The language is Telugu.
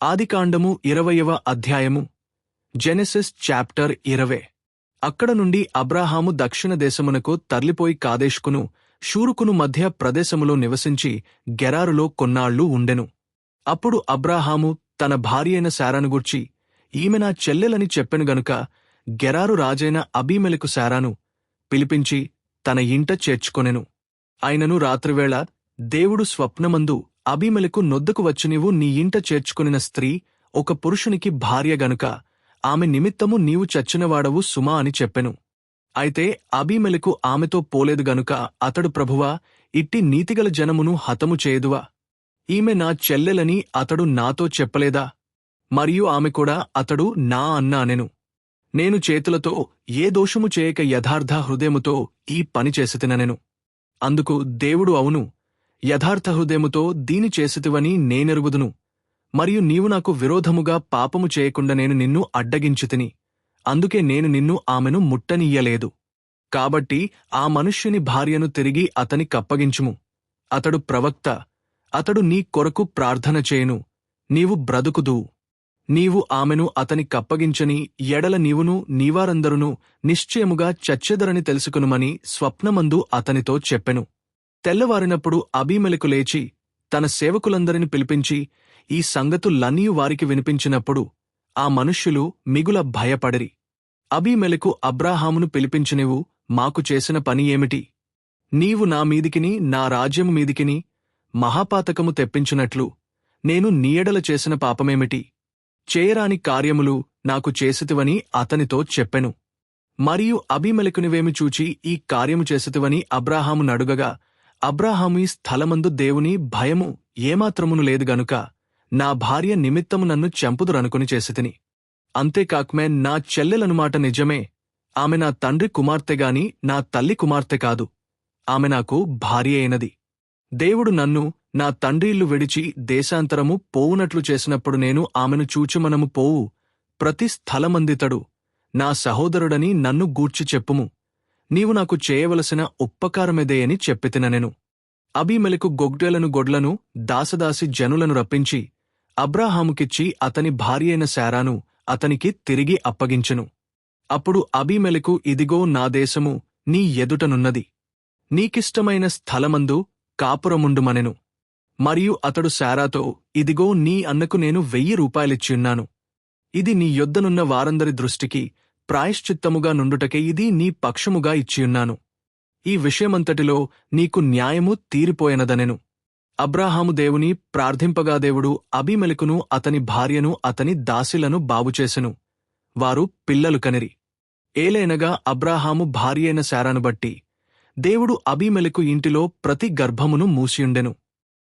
ఆదికాండము 20వ అధ్యాయము. Genesis chapter 20. అక్కడ నుండి అబ్రాహాము దక్షిణ దేశమునకు తరలిపోయి కాదేష్కును షూరుకును మధ్య ప్రదేశములో నివసించి గెరారులో కొన్నాళ్లు ఉండెను. అప్పుడు అబ్రాహాము తన భార్యైన శారాను గూర్చి, ఈమె నా చెల్లెలని చెప్పెను గనుక గెరారు రాజైన అబీమెలెకు శారాను పిలిపించి తన ఇంట చేర్చుకొనెను. అయినను రాత్రివేళ దేవుడు స్వప్నమందు అబీమెలెకు నొద్దకు వచ్చి, నీవు నీ ఇంట చేర్చుకొనిన స్త్రీ ఒక పురుషునికి భార్య గనుక ఆమె నిమిత్తము నీవు చచ్చినవాడవు సుమా అని చెప్పెను. అయితే అబీమెలెకు ఆమెతో పోలేదు గనుక అతడు, ప్రభువా, ఇట్టి నీతిగల జనమును హతము చేయుదువా? ఈమె నా చెల్లెలని అతడు నాతో చెప్పలేదా? మరియు ఆమె కూడా అతడు నా అన్న అనెను. నేను చేతులతో ఏ దోషము చేయక యథార్థ హృదయముతో ఈ పని చేసితిననెను. అందుకు దేవుడు, అవును, యథార్థ హృదయముతో దీని చేసితివని నేనెరుగుదును. మరియు నీవు నాకు విరోధముగా పాపము చేయకుండా నేను నిన్ను అడ్డగించితిని. అందుకే నేను నిన్ను ఆమెను ముట్టనియ్యలేదు. కాబట్టి ఆ మనుష్యుని భార్యను తిరిగి అతని కప్పగించుము. అతడు ప్రవక్త, అతడు నీ కొరకు ప్రార్థన చేయును, నీవు బ్రతుకుదు. నీవు ఆమెను అతని కప్పగించని ఎడల నీవును నీవారందరును నిశ్చయముగా చచ్చెదరని తెలుసుకునుమని స్వప్నమందు అతనితో చెప్పెను. తెల్లవారినప్పుడు అబీమెలెకు లేచి తన సేవకులందరిని పిలిపించి ఈ సంగతులన్నీ వారికి వినిపించినప్పుడు ఆ మనుష్యులు మిగుల భయపడిరి. అబీమెలెకు అబ్రాహామును పిలిపించి, నీవు మాకు చేసిన పని ఏమిటి? నీవు నా మీదికిని నా రాజ్యము మీదికిని మహాపాతకము తెప్పించినట్లు నేను నీ ఎడల చేసిన పాపమేమిటి? చేయరాని కార్యములు నాకు చేసితివని అతనితో చెప్పెను. మరియు అబీమెలెకునివేమి చూచి ఈ కార్యము చేసితివని అబ్రాహాము నడుగగా, అబ్రాహాము, ఈ స్థలమందు దేవుని భయము ఏమాత్రమును లేదు గనుక నా భార్య నిమిత్తము నన్ను చంపుదురనుకుని చేసితిని. అంతేకాకమే నా చెల్లెలనుమాట నిజమే. ఆమె నా తండ్రి కుమార్తెగాని నా తల్లి కుమార్తె కాదు. ఆమె నాకు భార్య అయినది. దేవుడు నన్ను నా తండ్రి ఇల్లు విడిచి దేశాంతరము పోవునట్లు చేసినప్పుడు నేను ఆమెను చూచి, మనము పోవు ప్రతి స్థలమందితడు నా సహోదరుడని నన్ను గూర్చి చెప్పుము. నీవు నాకు చేయవలసిన ఉపకారమెదే అని చెప్పితిననెను. అబీమెలెకు గొడ్లను దాసదాసి జనులను రప్పించి అబ్రాహాముకిచ్చి అతని భార్యైన శారాను అతనికి తిరిగి అప్పగించెను. అప్పుడు అబీమెలెకు, ఇదిగో నా దేశము నీ ఎదుటనున్నది, నీకిష్టమైన స్థలమందు కాపురముండుమనెను. మరియు అతడు శారాతో, ఇదిగో నీ అన్నకు నేను 1000 రూపాయలిచ్చియున్నాను. ఇది నీ యొద్దనున్న వారందరి దృష్టికి ప్రాయశ్చిత్తముగా నుండుటకే ఇది నీ పక్షముగా ఇచ్చియున్నాను. ఈ విషయమంతటిలో నీకు న్యాయము తీరిపోయెనదనెను. అబ్రాహాము దేవుని ప్రార్థింపగా దేవుడు అబీమెలెకును అతని భార్యను అతని దాసిలను బాగుచేసెను. వారు పిల్లలు కనిరి. ఏలైనగా అబ్రాహాము భార్యైన శారాను బట్టి దేవుడు అబీమెలెకు ఇంటిలో ప్రతి గర్భమును మూసియుండెను.